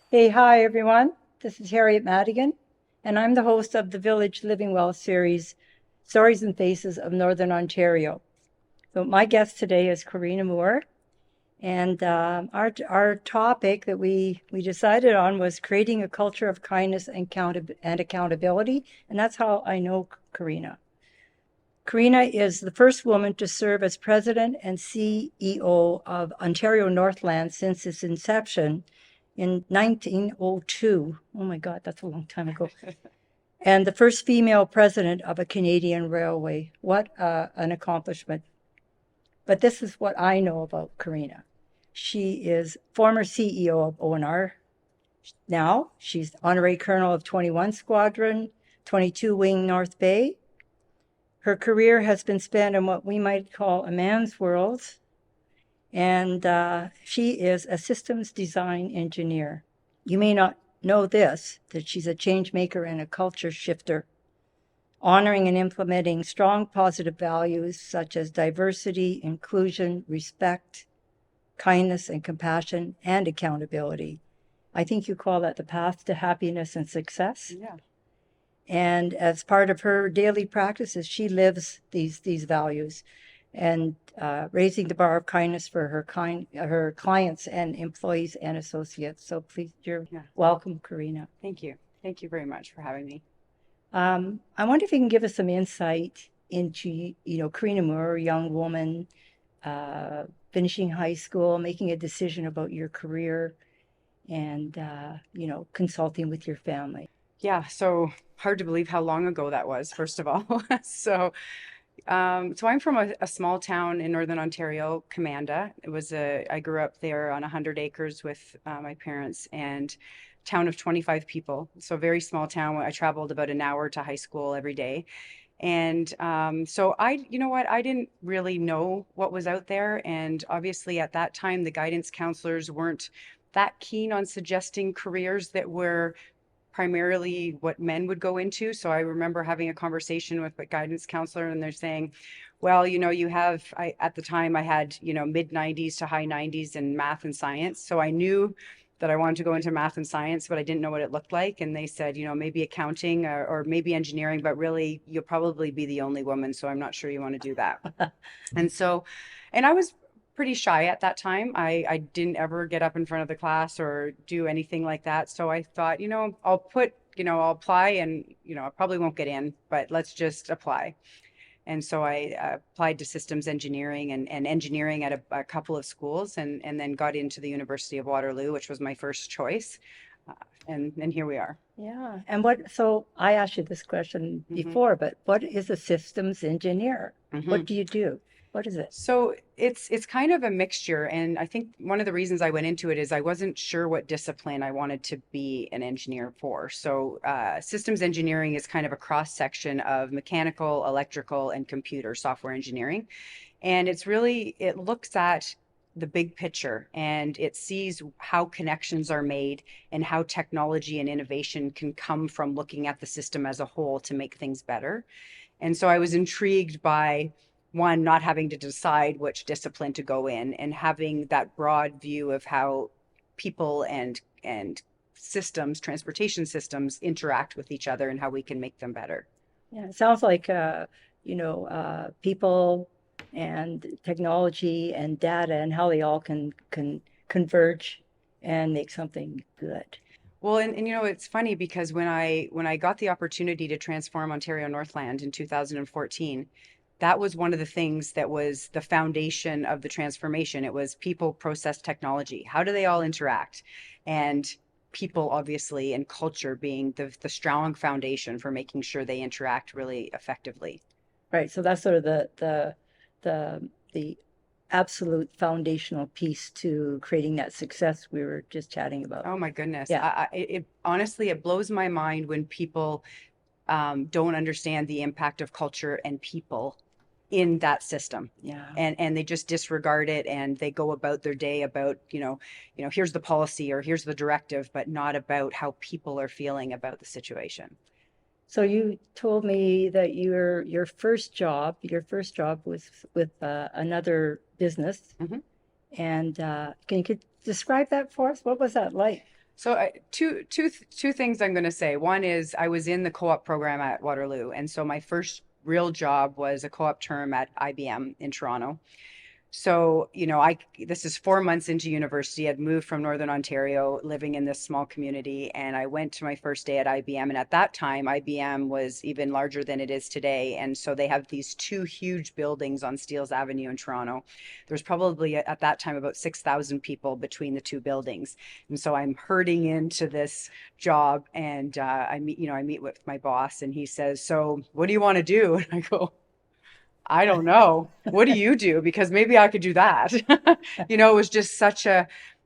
Hey, hi everyone. This is Harriet Madigan, and I'm the host of the Village Living Well series, Stories and Faces of Northern Ontario. So my guest today is Corina Moore, and our topic that we decided on was creating a culture of kindness and accountability, and that's how I know Corina. Corina is the first woman to serve as president and CEO of Ontario Northland since its inception in 1902. Oh my God, that's a long time ago. And the first female president of a Canadian railway. What an accomplishment. But this is what I know about Corina. She is former CEO of ONR. Now she's honorary colonel of 21 Squadron, 22 Wing North Bay. Her career has been spent in what we might call a man's world, and she is a systems design engineer. You may not know this, that she's a change maker and a culture shifter, honoring and implementing strong positive values such as diversity, inclusion, respect, kindness and compassion, and accountability. I think you call that the path to happiness and success. Yeah. And as part of her daily practices, she lives these values and raising the bar of kindness for her clients and employees and associates. So please, you're Yeah. welcome, Corina. Thank you. Thank you very much for having me. I wonder if you can give us some insight into, Corina Moore, a young woman, finishing high school, making a decision about your career, and consulting with your family. Yeah, so hard to believe how long ago that was, first of all. So I'm from a small town in Northern Ontario, Commanda. I grew up there on 100 acres with my parents and town of 25 people. So a very small town. I traveled about an hour to high school every day. And so you know what, I didn't really know what was out there. And obviously at that time, the guidance counselors weren't that keen on suggesting careers that were primarily what men would go into. So I remember having a conversation with a guidance counselor and they're saying, well, at the time I had, mid 90s to high 90s in math and science. So I knew that I wanted to go into math and science, but I didn't know what it looked like. And they said, maybe accounting or maybe engineering, but really you'll probably be the only woman. So I'm not sure you want to do that. And so, and I was pretty shy at that time. I didn't ever get up in front of the class or do anything like that. So I thought, I'll apply and, I probably won't get in, but let's just apply. And so I applied to systems engineering and engineering at a couple of schools and then got into the University of Waterloo, which was my first choice. Uh, and here we are. Yeah. So I asked you this question Hmm. before, but what is a systems engineer? What Hmm. do you do? What is it? So it's kind of a mixture, and I think one of the reasons I went into it is I wasn't sure what discipline I wanted to be an engineer for. So systems engineering is kind of a cross section of mechanical, electrical, and computer software engineering, and it looks at the big picture and it sees how connections are made and how technology and innovation can come from looking at the system as a whole to make things better. And so I was intrigued by one, not having to decide which discipline to go in and having that broad view of how people and systems, transportation systems interact with each other and how we can make them better. Yeah, it sounds like people and technology and data and how they all can converge and make something good. Well, and it's funny because when I got the opportunity to transform Ontario Northland in 2014, that was one of the things that was the foundation of the transformation. It was people, process, technology. How do they all interact? And people, obviously, and culture being the strong foundation for making sure they interact really effectively. Right. So that's sort of the absolute foundational piece to creating that success we were just chatting about. Oh my goodness. Yeah. It honestly, it blows my mind when people don't understand the impact of culture and people in that system. Yeah. And they just disregard it and they go about their day about, here's the policy or here's the directive, but not about how people are feeling about the situation. So you told me that your first job was with another business, Mhm. and can you describe that for us? What was that like? So two things I'm going to say. One is I was in the co-op program at Waterloo, and so my first real job was a co-op term at IBM in Toronto. So, this is 4 months into university. I'd moved from Northern Ontario, living in this small community, and I went to my first day at IBM. And at that time, IBM was even larger than it is today. And so they have these two huge buildings on Steeles Avenue in Toronto. There's probably at that time about 6,000 people between the two buildings. And so I'm herding into this job, and I meet with my boss, and he says, "So, what do you want to do?" And I go, I don't know. What do you do? Because maybe I could do that. It was just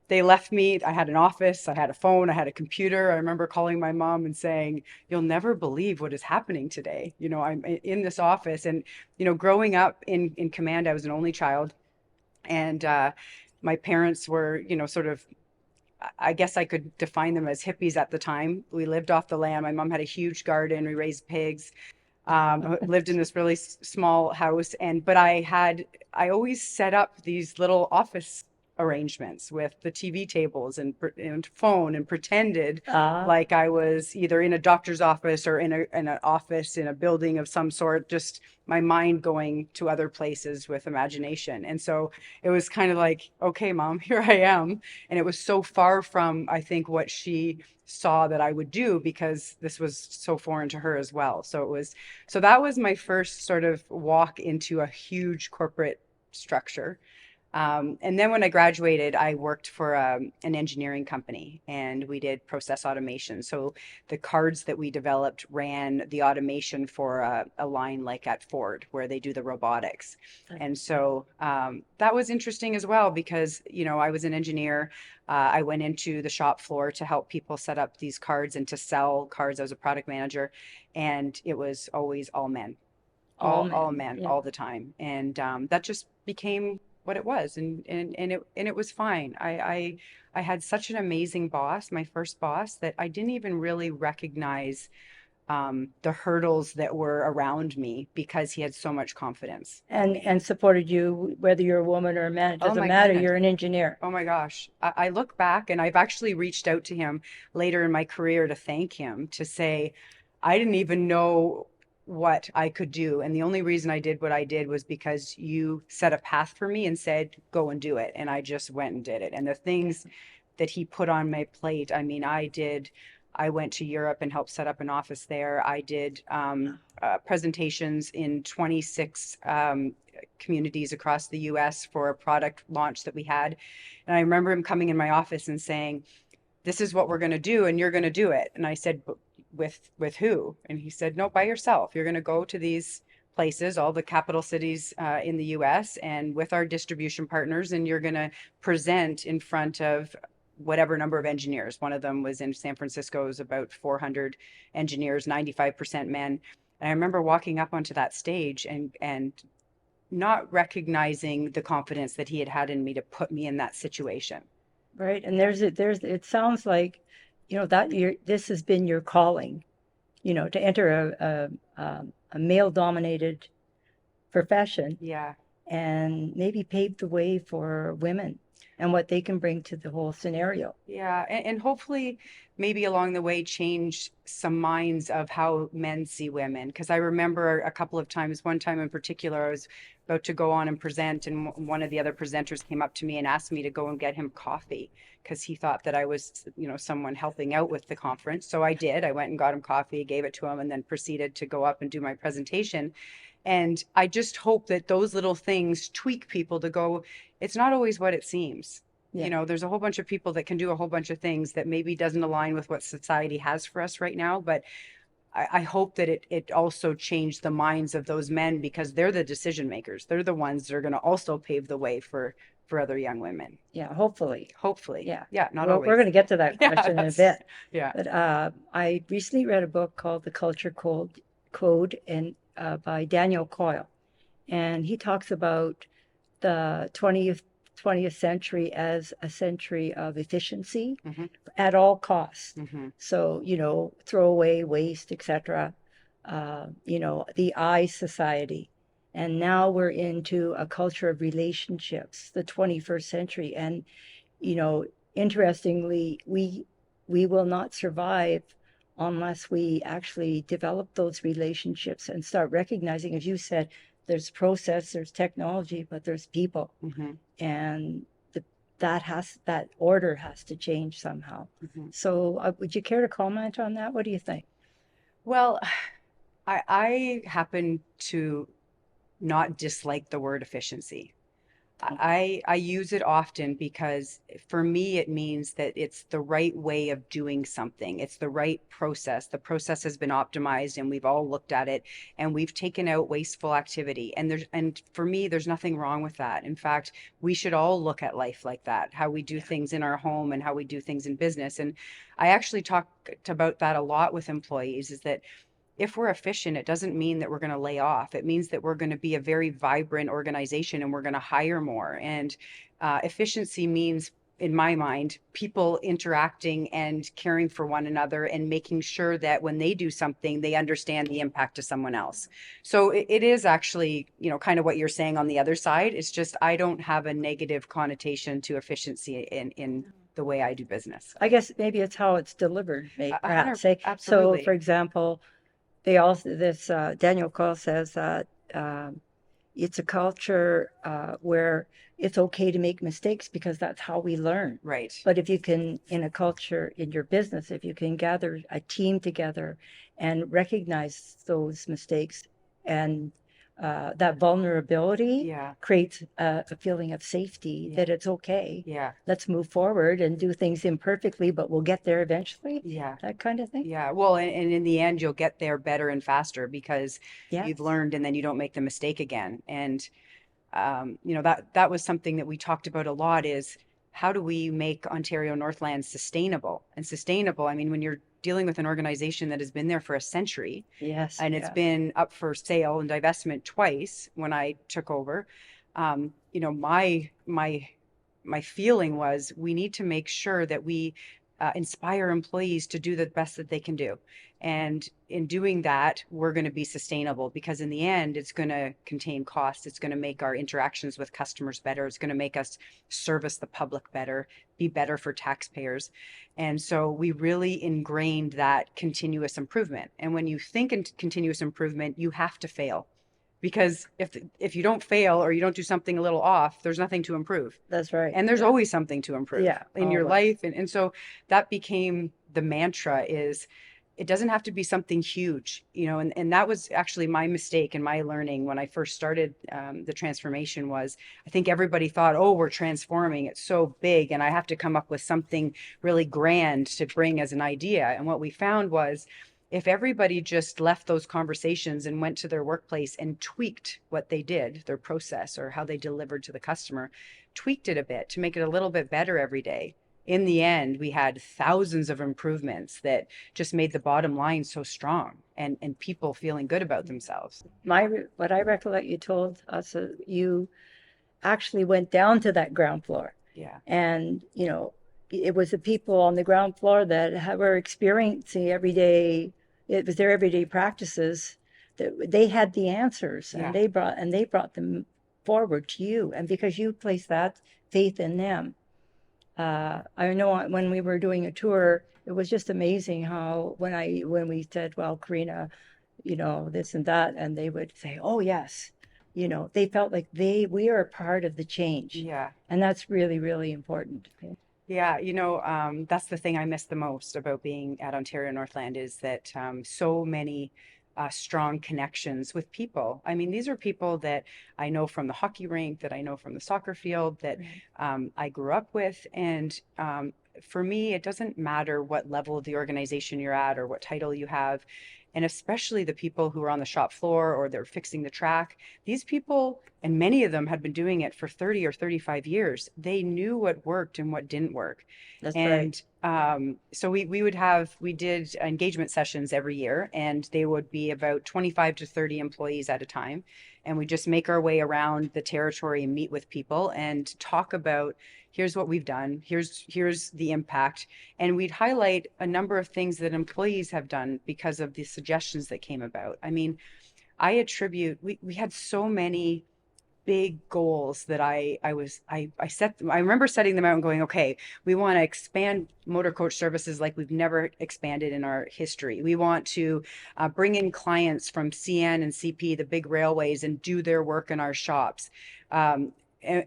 they left me. I had an office, I had a phone, I had a computer. I remember calling my mom and saying, "You'll never believe what is happening today. I'm in this office." And, growing up in command, I was an only child. And my parents were, sort of, I guess I could define them as hippies at the time. We lived off the land. My mom had a huge garden. We raised pigs, lived in this really small house, but I always set up these little office arrangements with the TV tables and phone, and pretended Ah, like I was either in a doctor's office or in an office in a building of some sort, just my mind going to other places with imagination. And so it was kind of like, okay, mom, here I am. And it was so far from, I think, what she saw that I would do, because this was so foreign to her as well. So that was my first sort of walk into a huge corporate structure. And then when I graduated, I worked for an engineering company, and we did process automation. So the cards that we developed ran the automation for a line like at Ford, where they do the robotics. And so that was interesting as well, because, I was an engineer. I went into the shop floor to help people set up these cards and to sell cards. I was a product manager, and it was always all men, all all men. men Yeah. all the time. And that just became what it was. And it was fine. I had such an amazing boss, my first boss, that I didn't even really recognize the hurdles that were around me, because he had so much confidence in me. And supported you, whether you're a woman or a man, it Oh doesn't my matter. goodness. You're an engineer. Oh my gosh. I look back, and I've actually reached out to him later in my career to thank him, to say, I didn't even know what I could do. And the only reason I did what I did was because you set a path for me and said, go and do it. And I just went and did it. And the things that he put on my plate, I mean, I went to Europe and helped set up an office there. I did presentations in 26 communities across the US for a product launch that we had. And I remember him coming in my office and saying, "This is what we're going to do, and you're going to do it." And I said, with who?" And he said, "No, by yourself. You're going to go to these places, all the capital cities in the US, and with our distribution partners, and you're going to present in front of whatever number of engineers." One of them was in San Francisco. It was about 400 engineers, 95% men. And I remember walking up onto that stage and not recognizing the confidence that he had had in me to put me in that situation. Right. And it sounds like, that this has been your calling, to enter a male-dominated profession Yeah. and maybe pave the way for women and what they can bring to the whole scenario. Yeah, and hopefully maybe along the way change some minds of how men see women. Because I remember a couple of times, one time in particular, I was about to go on and present, and one of the other presenters came up to me and asked me to go and get him coffee, because he thought that I was, someone helping out with the conference. So I did. I went and got him coffee, gave it to him, and then proceeded to go up and do my presentation. And I just hope that those little things tweak people to go, it's not always what it seems. Yeah. There's a whole bunch of people that can do a whole bunch of things that maybe doesn't align with what society has for us right now. But I hope that it also changed the minds of those men, because they're the decision makers. They're the ones that are going to also pave the way for other young women. Yeah, hopefully. Hopefully. Yeah. Yeah, not Well, we're always. going to get to that Yeah, question in a that's bit. yeah. But I recently read a book called The Culture Code and by Daniel Coyle. And he talks about the 20th century as a century of efficiency Hmm. at all costs. Hmm. So, throw away waste, etc. The I society. And now we're into a culture of relationships, the 21st century. And, you know, interestingly, we we will not survive unless we actually develop those relationships and start recognizing, as you said, there's process, there's technology, but there's people. Hmm. And that order has to change somehow. Hmm. So would you care to comment on that? What do you think? Well, I happen to not dislike the word efficiency. I use it often because for me it means that it's the right way of doing something. It's the right process. The process has been optimized and we've all looked at it and we've taken out wasteful activity. And for me, there's nothing wrong with that. In fact, we should all look at life like that, how we do Yeah. things in our home and how we do things in business. And I actually talked about that a lot with employees, is that if we're efficient, it doesn't mean that we're going to lay off. It means that we're going to be a very vibrant organization and we're going to hire more. And efficiency means, in my mind, people interacting and caring for one another and making sure that when they do something, they understand the impact to someone else. So it is actually, kind of what you're saying on the other side. It's just I don't have a negative connotation to efficiency in the way I do business. I guess maybe it's how it's delivered, A hundred, perhaps. So, for absolutely. example, they also this Daniel Cole says that um, it's a culture where it's okay to make mistakes because that's how we learn. Right. But if you can, in a culture in your business, if you can gather a team together and recognize those mistakes and that vulnerability Yeah. creates a feeling of safety Yeah. that it's okay. Yeah. Let's move forward and do things imperfectly, but we'll get there eventually. Yeah. That kind of thing. Yeah. Well, and in the end, you'll get there better and faster because you've Yes. learned and then you don't make the mistake again. And that was something that we talked about a lot, is how do we make Ontario Northland sustainable? And sustainable, I mean, when you're dealing with an organization that has been there for a century Yes. and it's Yeah. been up for sale and divestment twice when I took over, my feeling was we need to make sure that we inspire employees to do the best that they can do. And in doing that, we're going to be sustainable because in the end, it's going to contain costs. It's going to make our interactions with customers better. It's going to make us service the public better, be better for taxpayers. And so we really ingrained that continuous improvement. And when you think in continuous improvement, you have to fail, because if you don't fail or you don't do something a little off, there's nothing to improve. That's right. And there's Yeah. always something to improve Yeah. in your Always. life. And so that became the mantra, is it doesn't have to be something huge, and that was actually my mistake and my learning when I first started the transformation. Was I think everybody thought, oh, we're transforming, it's so big and I have to come up with something really grand to bring as an idea. And what we found was, if everybody just left those conversations and went to their workplace and tweaked what they did, their process or how they delivered to the customer, tweaked it a bit to make it a little bit better every day, in the end, we had thousands of improvements that just made the bottom line so strong, and people feeling good about themselves. What I recollect you told us, you actually went down to that ground floor, Yeah. and it was the people on the ground floor that were experiencing every day. It was their everyday practices that they had the answers, and Yeah. they brought them forward to you, and because you placed that faith in them. I know when we were doing a tour, it was just amazing how when we said, well, Corina, this and that, and they would say, oh yes, they felt like we are a part of the change. Yeah. And that's really, really important. Yeah, that's the thing I miss the most about being at Ontario Northland, is that so many strong connections with people. I mean, these are people that I know from the hockey rink, that I know from the soccer field, that Right. I grew up with. And for me, it doesn't matter what level of the organization you're at or what title you have. And especially the people who are on the shop floor or they're fixing the track, these people, and many of them had been doing it for 30 or 35 years. They knew what worked and what didn't work. That's right. And so we did engagement sessions every year, and they would be about 25 to 30 employees at a time. And we just make our way around the territory and meet with people and talk about, here's what we've done, here's the impact. And we'd highlight a number of things that employees have done because of the suggestions that came about. I mean, we had so many big goals that I set. I remember setting them out and going, okay, we want to expand motor coach services like we've never expanded in our history. We want to bring in clients from CN and CP, the big railways, and do their work in our shops. And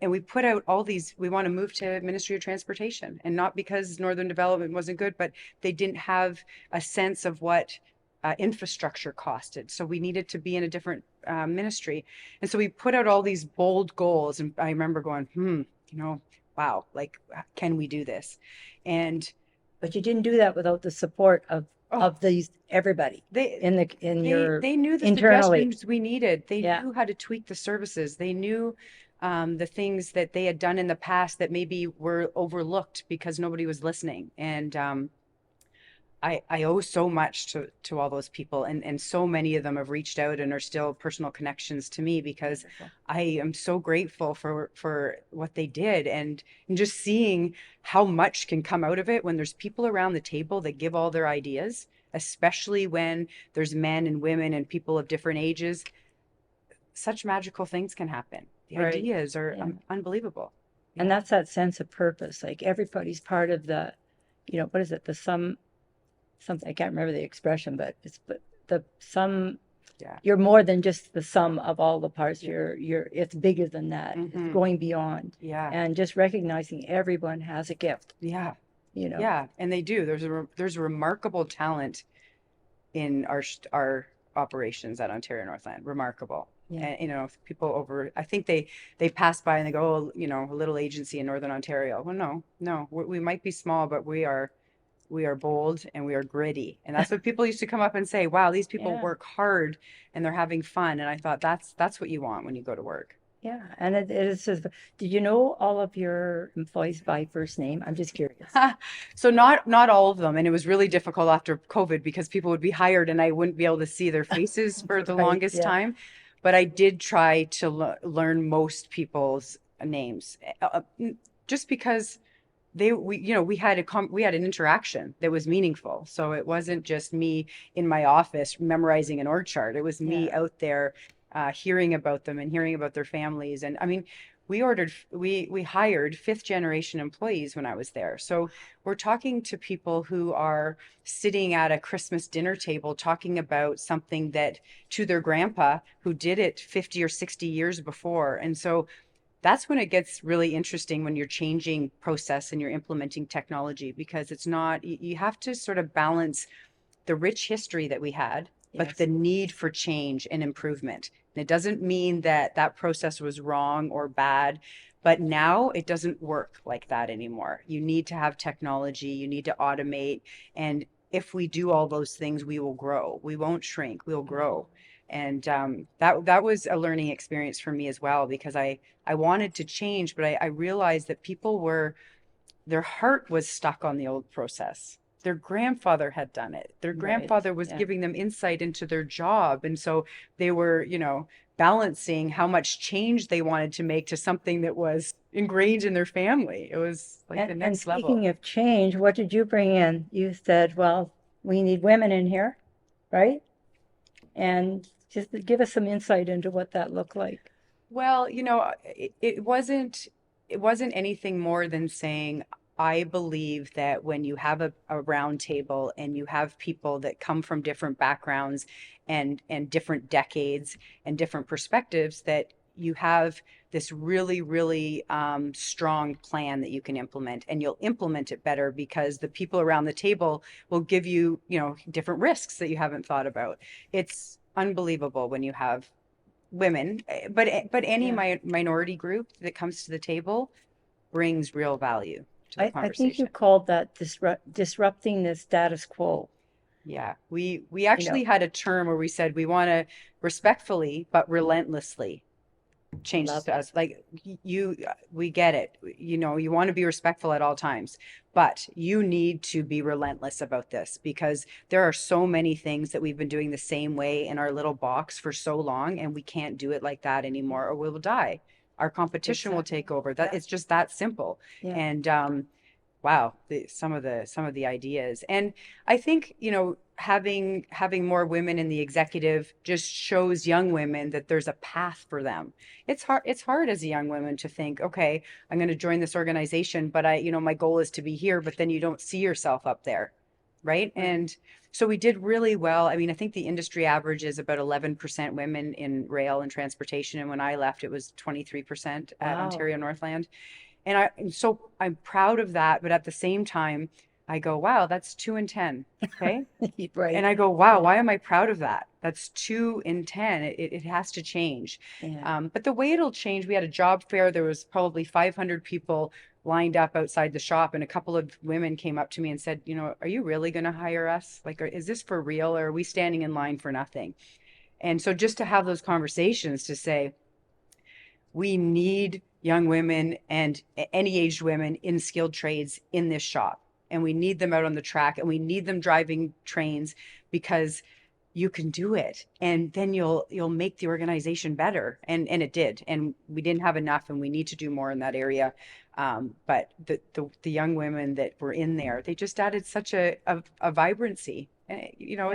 we put out all these, we want to move to Ministry of Transportation, and not because Northern Development wasn't good, but they didn't have a sense of what infrastructure costed. So we needed to be in a different ministry. And so we put out all these bold goals. And I remember going, wow, like, can we do this? And But you didn't do that without the support of oh, these everybody they in your they knew the internally. suggestions we needed. They Yeah, knew how to tweak the services. They knew the things that they had done in the past that maybe were overlooked because nobody was listening. And I owe so much to all those people, and so many of them have reached out and are still personal connections to me because wonderful. I am so grateful for what they did, and just seeing how much can come out of it when there's people around the table that give all their ideas, especially when there's men and women and people of different ages. Such magical things can happen. The Right. ideas are Yeah. unbelievable. And Yeah. that's that sense of purpose. Like everybody's part of the, what is it? The sum, something, I can't remember the expression, but the sum, Yeah. you're more than just the sum of all the parts. Yeah. It's bigger than that. It's Hmm. going beyond. Yeah. And just recognizing everyone has a gift, Yeah. you know. Yeah, and they do. There's a remarkable talent in our operations at Ontario Northland. Remarkable. Yeah. And people over, I think they pass by and they go, oh, a little agency in Northern Ontario. Well, no, we might be small, but we are bold and we are gritty. And that's what people used to come up and say, wow, these people Yeah. work hard and they're having fun. And I thought that's what you want when you go to work. Yeah. And it is just, did you know all of your employees by first name? I'm just curious. So not all of them, and it was really difficult after COVID because people would be hired and I wouldn't be able to see their faces for the Right. longest Yeah. time. But I did try to learn most people's names, just because we had an interaction that was meaningful. So it wasn't just me in my office memorizing an org chart. It was me Yeah. out there hearing about them and hearing about their families. And I mean, we hired fifth generation employees when I was there. So we're talking to people who are sitting at a Christmas dinner table talking about something that to their grandpa who did it 50 or 60 years before. And so that's when it gets really interesting when you're changing process and you're implementing technology, because it's not, you have to sort of balance the rich history that we had, but the Yes. need for change and improvement. And it doesn't mean that that process was wrong or bad, but now it doesn't work like that anymore. You need to have technology, you need to automate. And if we do all those things, we will grow. We won't shrink, we'll grow. And that was a learning experience for me as well, because I wanted to change, but I realized that people were, their heart was stuck on the old process. Their grandfather had done it. Their Right. grandfather was Yeah. giving them insight into their job. And so they were, balancing how much change they wanted to make to something that was ingrained in their family. It was like the And next level. speaking of change, what did you bring in? You said, well, we need women in here, right? And just give us some insight into what that looked like. Well, it wasn't anything more than saying, I believe that when you have a round table and you have people that come from different backgrounds and different decades and different perspectives, that you have this really, really strong plan that you can implement, and you'll implement it better because the people around the table will give you, different risks that you haven't thought about. It's unbelievable when you have women, but any Yeah. minority group that comes to the table brings real value to the I think you conversation. called that disrupting the status quo. Yeah, we You actually know, had a term where we said we want to respectfully but relentlessly change love us. it. Like, we get it. You want to be respectful at all times, but you need to be relentless about this, because there are so many things that we've been doing the same way in our little box for so long, and we can't do it like that anymore, or we will die. Our competition will Exactly. take over. That Yeah. it's just that simple. Yeah. And wow, some of the ideas. And I think, having more women in the executive just shows young women that there's a path for them. It's hard as a young woman to think, okay, I'm going to join this organization, but my goal is to be here, but then you don't see yourself up there, right? Right. And so we did really well. I mean, I think the industry average is about 11% women in rail and transportation, and when I left, it was 23% at Wow. Ontario Northland. And I'm proud of that, but at the same time, I go, wow, that's 2 in 10. Okay. And Right. I go, wow, Yeah. why am I proud of that? That's 2 in 10. It has to change. Yeah. But the way it'll change, we had a job fair. There was probably 500 people lined up outside the shop, and a couple of women came up to me and said, are you really going to hire us? Like, is this for real, or are we standing in line for nothing? And so just to have those conversations to say, we need young women and any aged women in skilled trades in this shop. And we need them out on the track, and we need them driving trains, because you can do it. And then you'll make the organization better. And it did. And we didn't have enough, and we need to do more in that area. But the young women that were in there, they just added such a vibrancy. Yeah.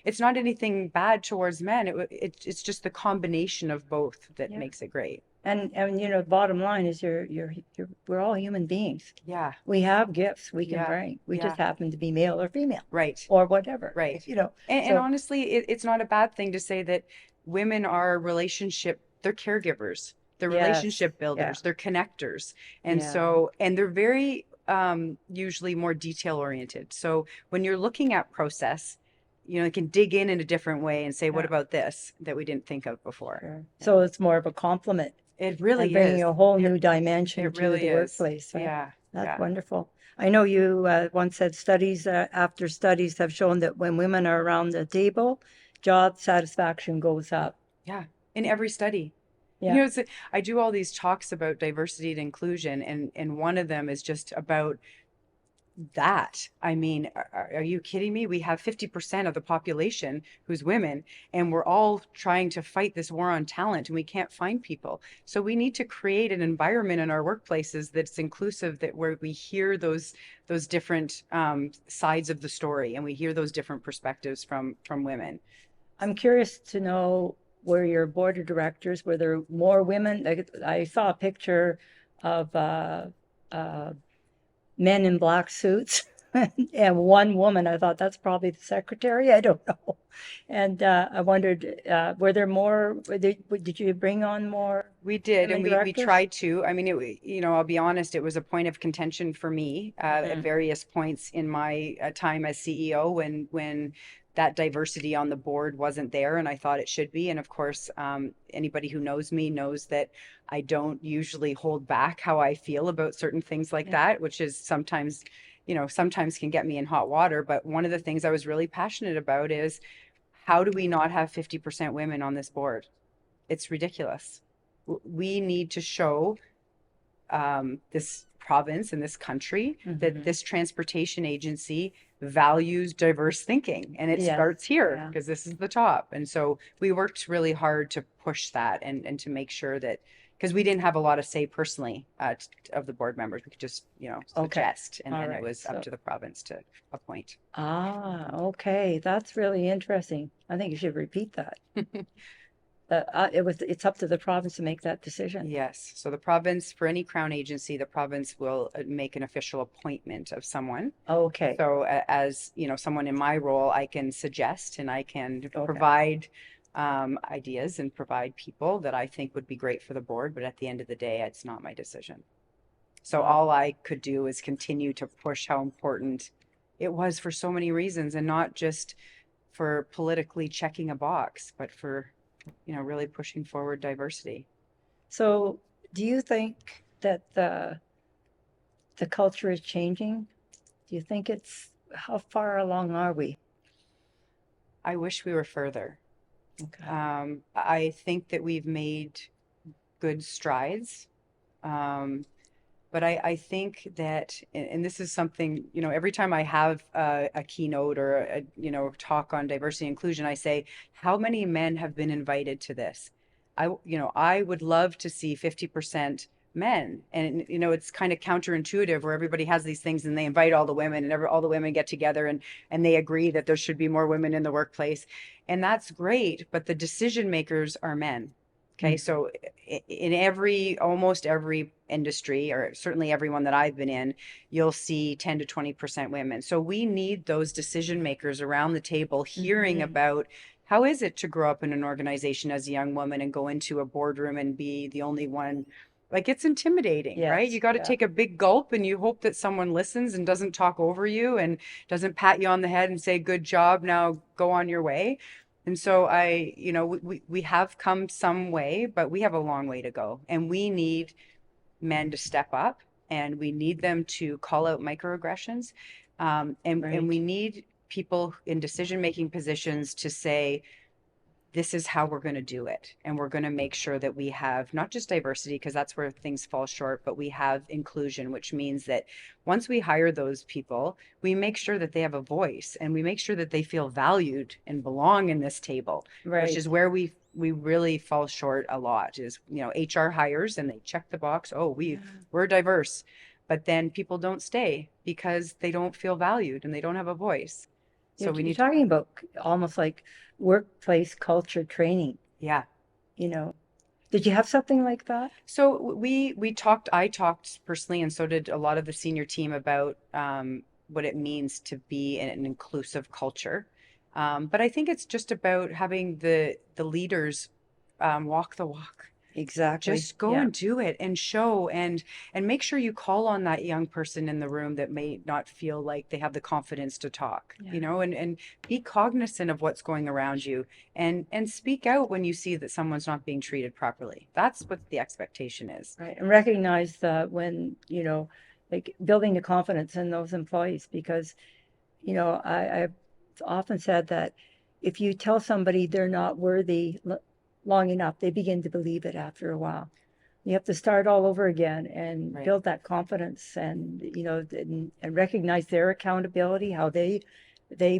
It's not anything bad towards men. It's just the combination of both that Yeah. makes it great. And the bottom line is we're all human beings. Yeah, We have gifts we can yeah, bring. We just yeah. happen to be male or female Right, or whatever, right. And So honestly, it's not a bad thing to say that women are they're caregivers, they're yes. relationship Yeah. builders, they're connectors. Yeah. And they're very usually more detail oriented. So when you're looking at process, you can dig in a different way and say, what Yeah. about this that we didn't think of before? Sure. Yeah. So it's more of a compliment It and really bringing is. a whole It new dimension it to really the is. workplace, right? Yeah, That's yeah, wonderful. I know you once said studies after studies have shown that when women are around the table, job satisfaction goes up. yeah. In every study. Yeah. I do all these talks about diversity and inclusion, and one of them is just about that. I mean, are you kidding me? We have 50% of the population who's women, and we're all trying to fight this war on talent, and we can't find people. So we need to create an environment in our workplaces that's inclusive, that where we hear those different sides of the story, and we hear those different perspectives from women. I'm curious to know, were your board of directors, were there more women? Like, I saw a picture of men in black suits and one woman. I thought that's probably the secretary. I don't know. And I wondered, were there more? Did you bring on more We did, women and we directors? tried to. I mean, I'll be honest, it was a point of contention for me at Hmm. various points in my time as CEO, when that diversity on the board wasn't there, and I thought it should be. And of course, anybody who knows me knows that I don't usually hold back how I feel about certain things like Yeah. that, which is sometimes can get me in hot water. But one of the things I was really passionate about is, how do we not have 50% women on this board? It's ridiculous. We need to show this province and this country that Hmm. this transportation agency values diverse thinking, and it Yes. starts here Yeah. because this is the top. And so we worked really hard to push that, and to make sure that, because we didn't have a lot of say personally, of the board members. We could just Okay. suggest, and All then it right. was up So, to the province to appoint. okay. That's really interesting. I think you should repeat that. It's up to the province to make that decision. Yes. So the province, for any crown agency, the province will make an official appointment of someone. Okay. So as someone in my role, I can suggest, and I can Okay. provide ideas and provide people that I think would be great for the board. But at the end of the day, it's not my decision. So Wow. all I could do is continue to push how important it was for so many reasons, and not just for politically checking a box, but for really pushing forward diversity. So, do you think that the culture is changing? Do you think how far along are we? I wish we were further. Okay. I think that we've made good strides. But I think that, and this is something, every time I have a keynote or talk on diversity and inclusion, I say, how many men have been invited to this? I would love to see 50% men. And it's kind of counterintuitive where everybody has these things and they invite all the women and all the women get together and they agree that there should be more women in the workplace. And that's great, but the decision makers are men. Okay, Mm. so in almost every industry, or certainly everyone that I've been in, you'll see 10 to 20% women. So we need those decision makers around the table hearing Mhm. about how is it to grow up in an organization as a young woman and go into a boardroom and be the only one. Like, it's intimidating, right? You Yes, got to yeah, take a big gulp and you hope that someone listens and doesn't talk over you and doesn't pat you on the head and say, good job, now go on your way. And so we have come some way, but we have a long way to go. And we need men to step up and we need them to call out microaggressions. And we right. need people in decision-making positions to say, this is how we're going to do it. And we're going to make sure that we have not just diversity, because that's where things fall short, but we have inclusion, which means that once we hire those people, we make sure that they have a voice and we make sure that they feel valued and belong in this table, which Right. is where we really fall short a lot is, HR hires and they check the box. Oh, Yeah. we're diverse, but then people don't stay because they don't feel valued and they don't have a voice. So we You're need to, talking about almost like workplace culture training, yeah. you know. Did you have something like that? So I talked personally, and so did a lot of the senior team about what it means to be in an inclusive culture. But I think it's just about having the leaders walk the walk. Exactly. Just go Yeah. and do it and show and make sure you call on that young person in the room that may not feel like they have the confidence to talk, Yeah. and be cognizant of what's going around you and speak out when you see that someone's not being treated properly. That's what the expectation is. Right. And recognize that when, like building the confidence in those employees, because, I've often said that if you tell somebody they're not worthy long enough, they begin to believe it after a while. You have to start all over again and Right. build that confidence and, and recognize their accountability, how they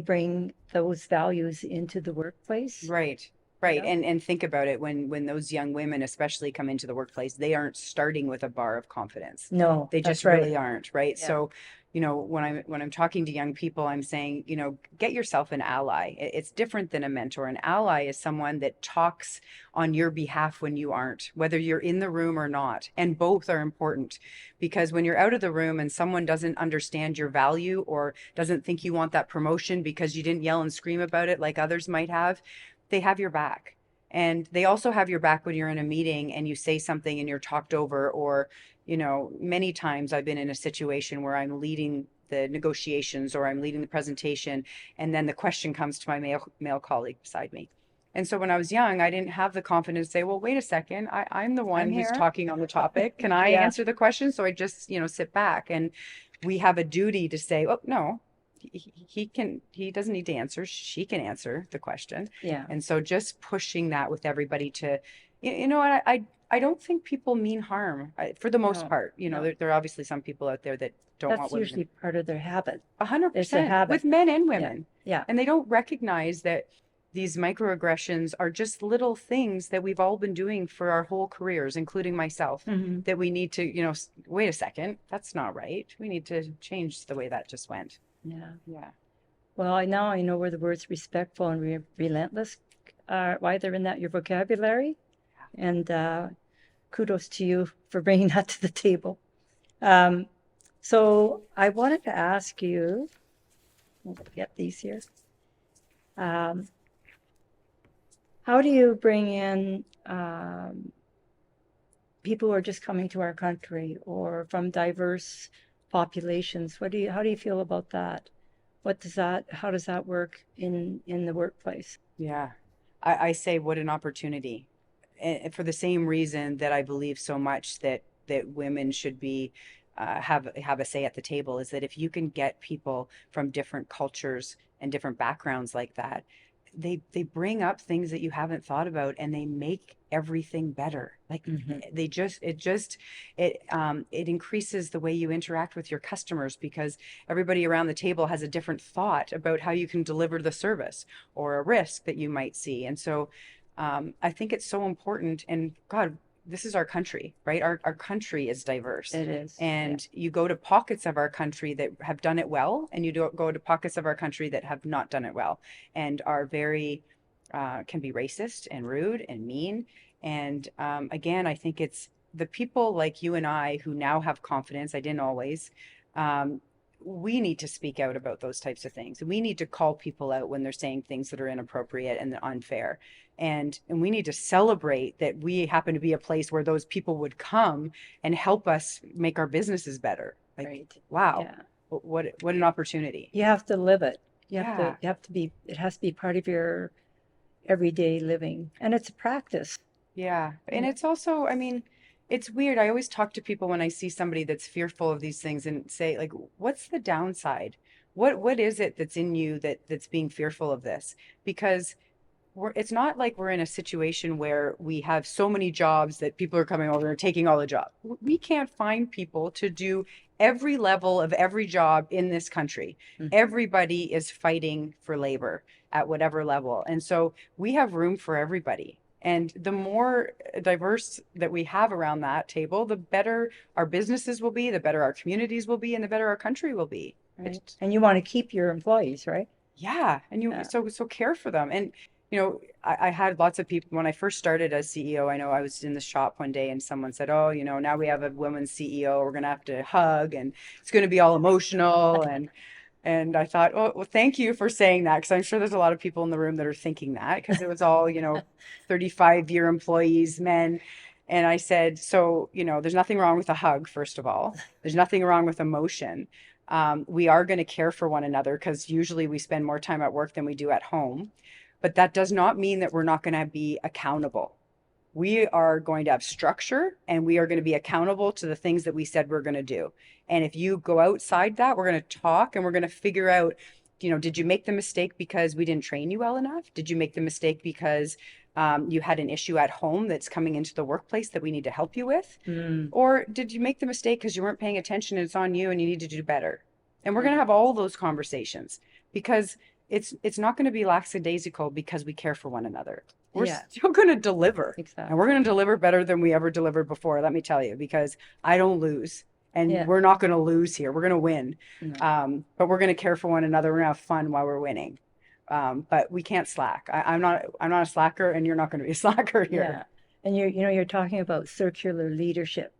bring those values into the workplace. Right. Right. Yeah. And think about it when those young women especially come into the workplace, they aren't starting with a bar of confidence. No, They that's just right. really aren't, right? Yeah. So, when I'm talking to young people, I'm saying, get yourself an ally. It's different than a mentor. An ally is someone that talks on your behalf when you aren't, whether you're in the room or not. And both are important because when you're out of the room and someone doesn't understand your value or doesn't think you want that promotion because you didn't yell and scream about it like others might have, they have your back. And they also have your back when you're in a meeting and you say something and you're talked over, or, many times I've been in a situation where I'm leading the negotiations or I'm leading the presentation, and then the question comes to my male colleague beside me. And so when I was young, I didn't have the confidence to say, well, wait a second, I'm the I'm one who's here. talking on the topic. Can I Yeah. answer the question? So I just, sit back. And we have a duty to say, oh, no, he doesn't need to answer, she can answer the question. Yeah. And so just pushing that with everybody to, I don't think people mean harm for the most No, part. no. There are obviously some people out there that don't want That's women. usually part of their habit. A hundred It's a percent habit. with men and Yeah. women. Yeah. And they don't recognize that these microaggressions are just little things that we've all been doing for our whole careers, including myself, Hmm. that we need to, wait a second, that's not right. We need to change the way that just went. Yeah. Yeah. Well, now I know where the words respectful and relentless are, why they're in that your vocabulary. And kudos to you for bringing that to the table. Um, so I wanted to ask you, I'll get these here. Um, how do you bring in people who are just coming to our country or from diverse populations? How do you feel about that? How does that work in the workplace? Yeah. I say what an opportunity. And for the same reason that I believe so much that women should be have a say at the table, is that if you can get people from different cultures and different backgrounds like that, they bring up things that you haven't thought about and they make everything better. Like Hmm. it increases the way you interact with your customers because everybody around the table has a different thought about how you can deliver the service or a risk that you might see. And so I think it's so important. And God, this is our country, right? Our country is diverse. It is. Yeah. And you go to pockets of our country that have done it well, and you don't go to pockets of our country that have not done it well and are very, can be racist and rude and mean. And again, I think it's the people like you and I who now have confidence. I didn't always. Um, we need to speak out about those types of things. We need to call people out when they're saying things that are inappropriate and unfair. And we need to celebrate that we happen to be a place where those people would come and help us make our businesses better. Like, Right. wow, Yeah. what an opportunity. You have to live it. Yeah. You have to be, it has to be part of your everyday living. And it's a practice. Yeah. You And know, it's also, I mean, it's weird. I always talk to people when I see somebody that's fearful of these things and say, like, what's the downside? What is it that's in you that's being fearful of this? Because it's not like we're in a situation where we have so many jobs that people are coming over and taking all the jobs. We can't find people to do every level of every job in this country. mm, Everybody is fighting for labor at whatever level. And so we have room for everybody. And the more diverse that we have around that table, the better our businesses will be, the better our communities will be, and the better our country will be. right. It's, And you want to keep your employees, right? yeah, and you Yeah. so care for them. And I had lots of people when I first started as CEO. I know I was in the shop one day and someone said, "Oh, now we have a woman CEO. We're gonna have to hug, and it's gonna be all emotional." And I thought, oh, well, thank you for saying that, because I'm sure there's a lot of people in the room that are thinking that, because it was all 35-year employees, men. And I said, so there's nothing wrong with a hug. First of all, there's nothing wrong with emotion. We are going to care for one another because usually we spend more time at work than we do at home. But that does not mean that we're not going to be accountable. We are going to have structure and we are going to be accountable to the things that we said we're going to do. And if you go outside that, we're going to talk and we're going to figure out, did you make the mistake because we didn't train you well enough? Did you make the mistake because you had an issue at home that's coming into the workplace that we need to help you with? Mm, Or did you make the mistake because you weren't paying attention and it's on you and you need to do better? And we're going to mm, have all those conversations because it's not going to be lackadaisical because we care for one another. We're yeah, still going to deliver, and we're exactly. going to deliver better than we ever delivered before, let me tell you, because I don't lose and Yeah. we're not going to lose here. We're going to win. No. But we're going to care for one another. We're going to have fun while we're winning. But we can't slack. I'm not a slacker, and you're not going to be a slacker here. Yeah. And you're talking about circular leadership.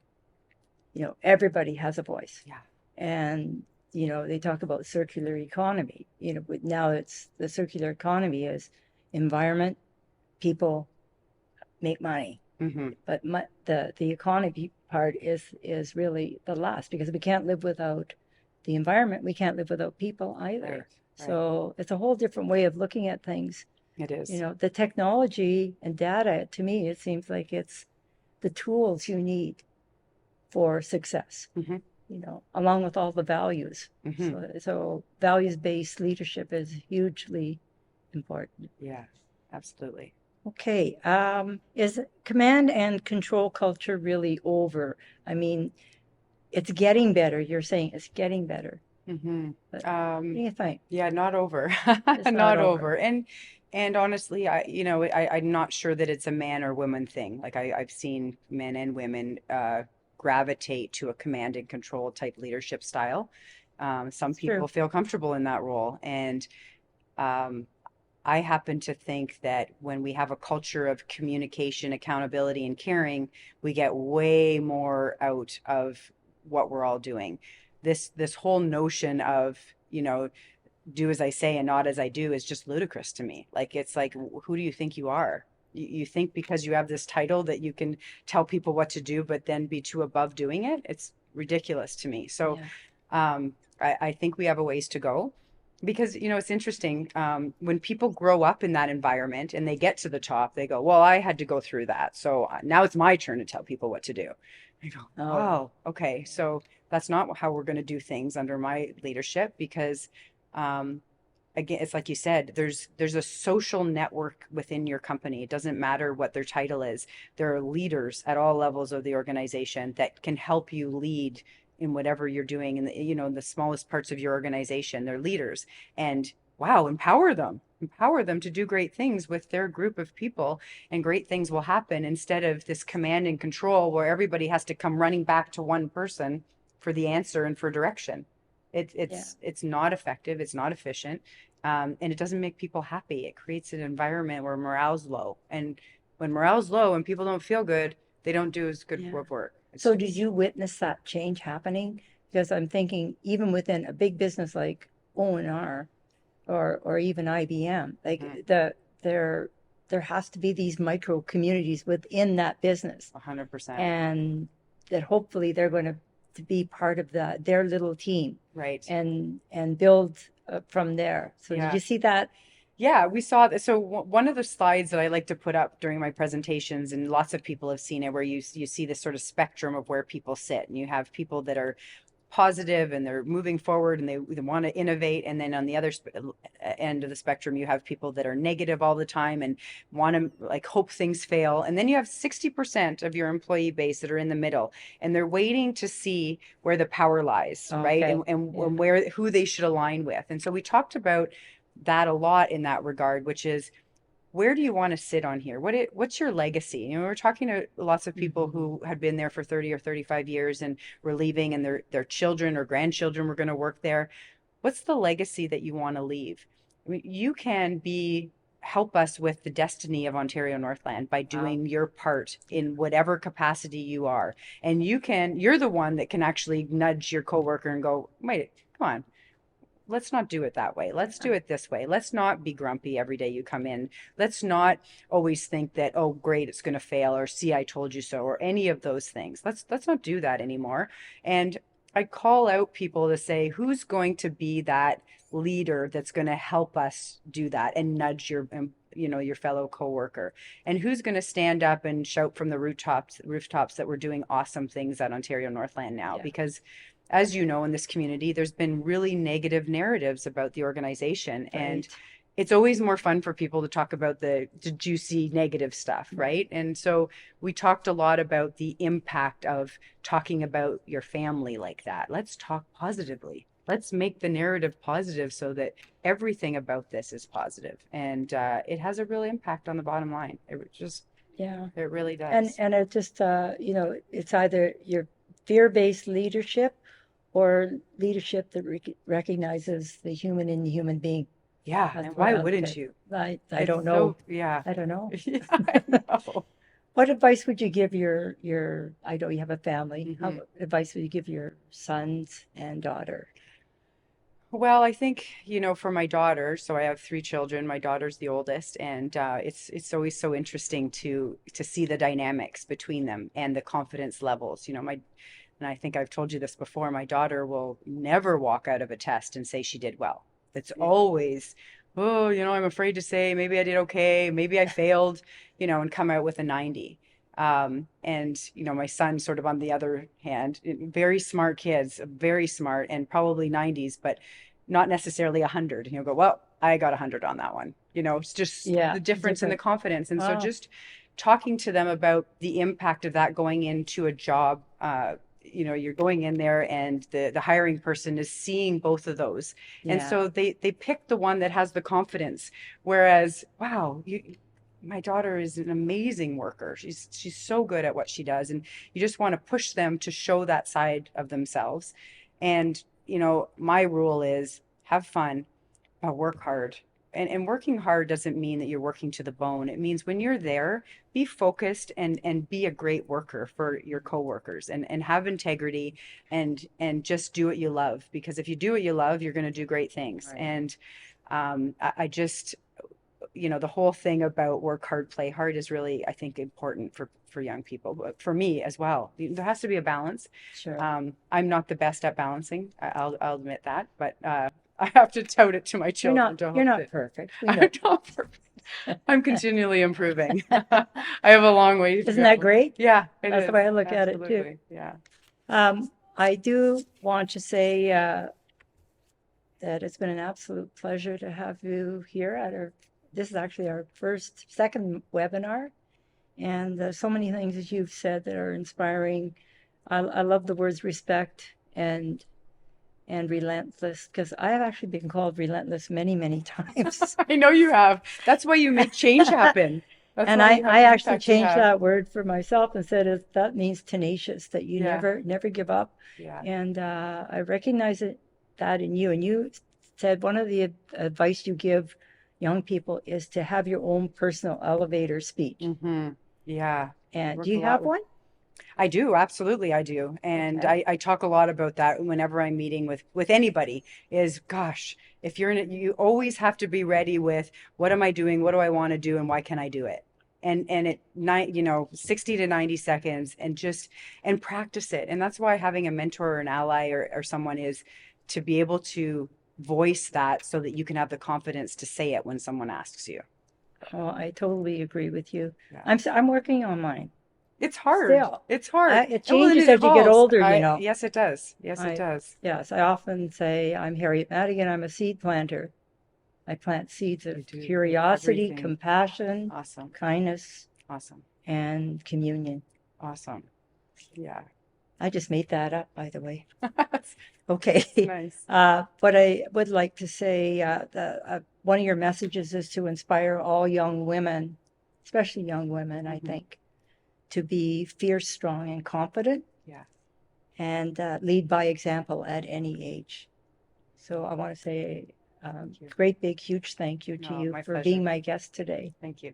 Everybody has a voice. Yeah. And, they talk about circular economy. But now it's the circular economy is environment, people make money. Mm-hmm. But the economy part is really the last because we can't live without the environment. We can't live without people either. Right. Right. So it's a whole different way of looking at things. It is. The technology and data, to me, it seems like it's the tools you need for success, Mm-hmm. along with all the values. Mm-hmm. So values-based leadership is hugely important. Yeah, absolutely. Okay, is command and control culture really over? I mean, it's getting better. You're saying it's getting better. Mm-hmm. But what do you think? Yeah, not over. It's not Not over. over. And honestly, I'm not sure that it's a man or woman thing. Like I've seen men and women gravitate to a command and control type leadership style. Some It's true. people feel comfortable in that role. And um, I happen to think that when we have a culture of communication, accountability, and caring, we get way more out of what we're all doing. This whole notion of, do as I say and not as I do is just ludicrous to me. Like it's like, who do you think you are? You think because you have this title that you can tell people what to do, but then be too above doing it? It's ridiculous to me. So Yeah. I think we have a ways to go because, it's interesting. When people grow up in that environment and they get to the top, they go, well, I had to go through that. So now it's my turn to tell people what to do. I go, Oh, oh, okay. So that's not how we're going to do things under my leadership because, um, again, it's like you said, there's a social network within your company. It doesn't matter what their title is. There are leaders at all levels of the organization that can help you lead in whatever you're doing in the smallest parts of your organization. They're leaders and wow, empower them. empower them to do great things with their group of people, and great things will happen, instead of this command and control where everybody has to come running back to one person for the answer and for direction. Yeah. It's not effective, it's not efficient, and it doesn't make people happy. It creates an environment where morale's low, and when morale's low and people don't feel good, they don't do as good Yeah. of work. It's So did just you witness that change happening? Because I'm thinking even within a big business like O&R or even IBM, mm, like there has to be these micro communities within that business, 100%. and that hopefully they're going to be part of their little team Right. and build from there. So did Yeah. you see that? Yeah, we saw that. So one of the slides that I like to put up during my presentations, and lots of people have seen it, where you see this sort of spectrum of where people sit, and you have people that are positive and they're moving forward and they want to innovate, and then on the other end of the spectrum you have people that are negative all the time and want to like hope things fail, and then you have 60% of your employee base that are in the middle, and they're waiting to see where the power lies, right? Okay. Yeah. And where who they should align with. And so we talked about that a lot in that regard, which is, where do you want to sit on here? What's your legacy? You know, we're talking to lots of people Hmm. who had been there for 30 or 35 years and were leaving, and their children or grandchildren were going to work there. What's the legacy that you want to leave? I mean, you can be help us with the destiny of Ontario Northland by Wow. doing your part Yeah. in whatever capacity you are. And you're the one that can actually nudge your coworker and go, wait, come on, let's not do it that way. Let's Yeah. do it this way. Let's not be grumpy every day you come in. Let's not always think that, oh, great, it's going to fail, or see, I told you so, or any of those things. Let's not do that anymore. And I call out people to say, who's going to be that leader that's going to help us do that and nudge your fellow coworker, and who's going to stand up and shout from the rooftops that we're doing awesome things at Ontario Northland now. Yeah. Because as you know, in this community, there's been really negative narratives about the organization. And Right. it's always more fun for people to talk about the juicy negative stuff, Right. right? And so we talked a lot about the impact of talking about your family like that. Let's talk positively. Let's make the narrative positive so that everything about this is positive. And it has a real impact on the bottom line. Yeah. It really And does. and it just it's either your fear-based leadership or leadership that recognizes the human in the human being. Yeah. That's And what why I look wouldn't at. you? I It's don't know. so, yeah. I don't know. Yeah, I know. What advice would you give your I know you have a family. How Hmm. advice would you give your sons and daughter? Well, I think, for my daughter, so I have three children. My daughter's the oldest, and it's always so interesting to see the dynamics between them and the confidence levels. And I think I've told you this before, my daughter will never walk out of a test and say she did well. It's Yeah. always, oh, I'm afraid to say maybe I did okay, maybe I failed, and come out with a 90. And my son, sort of on the other hand, very smart kids, very smart, and probably 90s, but not necessarily 100. And he'll go, well, I got 100 on that one. It's just Yeah, the difference in the different. confidence. And so Oh, just talking to them about the impact of that going into a job. You're going in there, and the hiring person is seeing both of those, and yeah. so they pick the one that has the confidence. Whereas, wow, my daughter is an amazing worker. She's so good at what she does, and you just want to push them to show that side of themselves. And my rule is, have fun, work hard. And working hard doesn't mean that you're working to the bone. It means when you're there, be focused and be a great worker for your coworkers, and have integrity, and just do what you love. Because if you do what you love, you're going to do great things. Right. And I just, the whole thing about work hard, play hard is really, I think, important for young people, but for me as well. There has to be a balance. Sure. I'm not the best at balancing. I'll admit that, but I have to tout it to my You're children not to you're hope not that perfect. We I'm know. not perfect. I'm continually improving. I have a long way to Isn't that go. great? Yeah, it That's the is. way I look at it too. Absolutely. Yeah. I do want to say that it's been an absolute pleasure to have you here at this is actually our second webinar. And there's so many things that you've said that are inspiring. I love the words respect and relentless, because I have actually been called relentless many, many times. I know you have. That's why you make change happen. That's And why I, you have I the actually impact you changed have. that word for myself and said that means tenacious, that you Yeah, never give up. yeah. And I recognize that in you. And you said one of the advice you give young people is to have your own personal elevator speech. Yeah. And do Work a you lot have with. one? I do, absolutely, I do. And Okay. I talk a lot about that whenever I'm meeting with anybody is gosh, if you're in it, you always have to be ready with what am I doing? What do I want to do? And why can I do it? And it 60 to 90 seconds and just and practice it. And that's why having a mentor or an ally or someone is to be able to voice that so that you can have the confidence to say it when someone asks you. Oh, I totally agree with you. Yeah. I'm working on mine It's hard. still. It's hard. It Oh, well, and changes it as you get evolves. older, you I know. Yes, it does. Yes, it I does. Yes, I often say I'm Harriet Madigan. I'm a seed planter. I plant seeds You of do curiosity, everything. compassion, Awesome. kindness, Awesome. and communion. Awesome. Yeah. I just made that up, by the way. That's Okay. nice. What I would like to say, one of your messages is to inspire all young women, especially young women, I Hmm. think, to be fierce, strong, and confident, Yeah. and lead by example at any age. So I want to say Thank you. great, big, huge thank you to No, you my for being pleasure. my guest today. Thank you.